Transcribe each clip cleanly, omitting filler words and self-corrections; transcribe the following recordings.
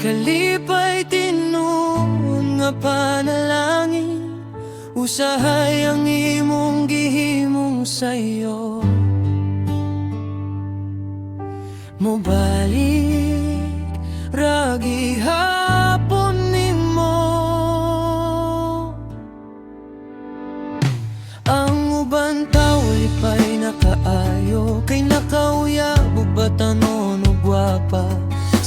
kalipay tinuod nga panalangin, usahay ang imong gihimong sayo. Mobalik ragi hapon nimo, ang uban tao lipay nakaayo, kay nakauyab batanon ug gwapa.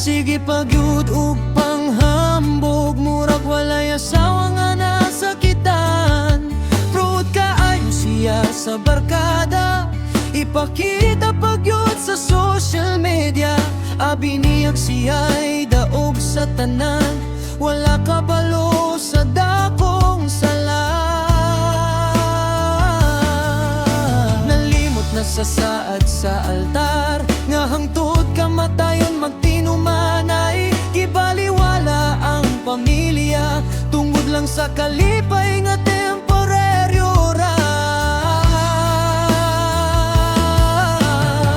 Sige pagyud ug panghambog, murag walay asawa nga nasakitan. Proud kaayo siya sa barkada, ipakita pagyud sa social media. Abi niyag siya'y daog sa tanan, wala kabalo sa dakong sala. Nalimot na sa saad sa altar, nga hangtod kamatayon magtinumanay. Gibaliwala ang pamilya, tungod lang sa kalipay nga temporaryo ra.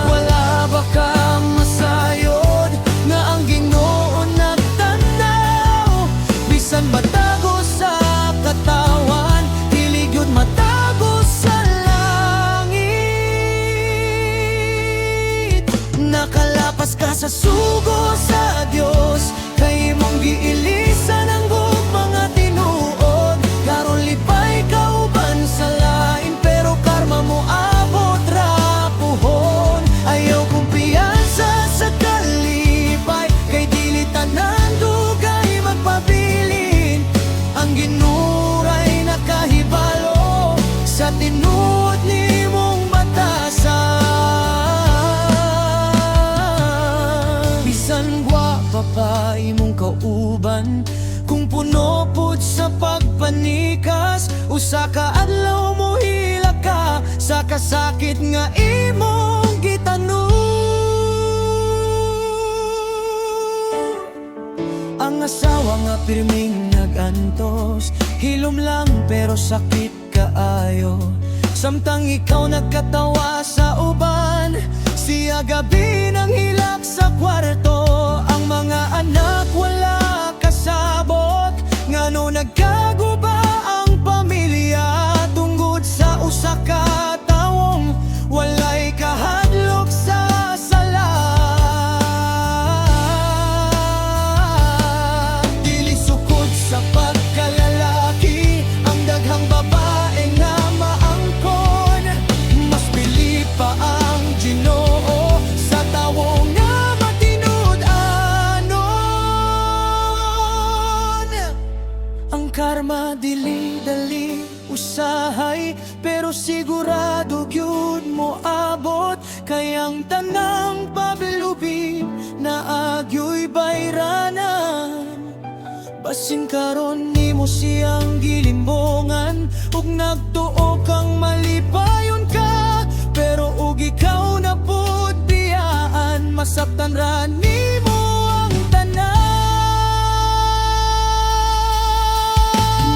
Wala ba kang masayod nga ang Ginoo nagtanaw? Bisan matago sa katawan, dili gyud matago sa langit. Nakalapas ka sa sugo sa Dios, kay imong giilisan ang mga tinuod. Karon lipay ka uban sa lain, pero karma mo abot ra puhon. Ayaw kumpiyansa sa kalipay, kay dili tanan dugay magpabilin. Ang ginuray nakahibalo sa tinuod nimong batasan. Bisan gwapa pa imong kauban, kung puno pud sa pagpanikas, usa ka adlaw mo hila ka sa kasakit nga imong gitanu. Ang asawa nga pirming nagantos, hilom lang pero sakit kaayo. Samtang ikaw nagkatawa sa uban, siya gabi nang hilak sa kwarto. Ang mga anak wala kasabot, ngano nagkaguba ang pamilya, tungod sa usa ka tawong walay kahadlok sa sala. Dili sukod sa pagkalalaki ang daghang babae nga maangkon, mas pili pa ang Ginoo sa tawo nga matinud-anon. Ang karma dili dali usahay, pero sigurado gyud mo abot. Kay ang tanang pabilubi na agyo'y bayranan. Basin karon nimo siyang gilimbongan, ug nagtuo kang malipayon ka, pero ug ikaw na pud biyaan, masabtan ra nimo ang tanan.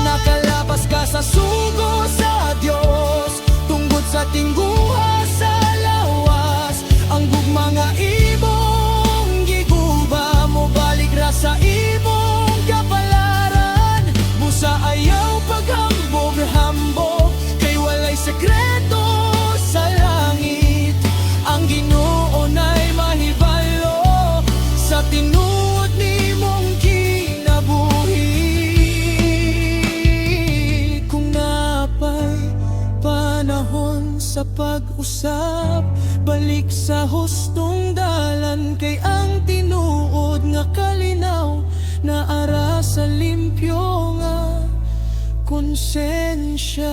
Nakalapas ka sa sugo sa Dios, tungod sa tingguha sa lawas. Ang gugma nga imong giguba, mo balik ra sa imong kapalaran. Busa ayaw paghambog-hambog, kay walay sekreto sa langit. Ang Ginoo na'y mahibalo sa tinuod nimong kinabuhi. Kung napay panahon sa pag-usap, balik sa hustong dalan, kay ang tinuod nga kalinaw na ara sa limpyo nga konsensya.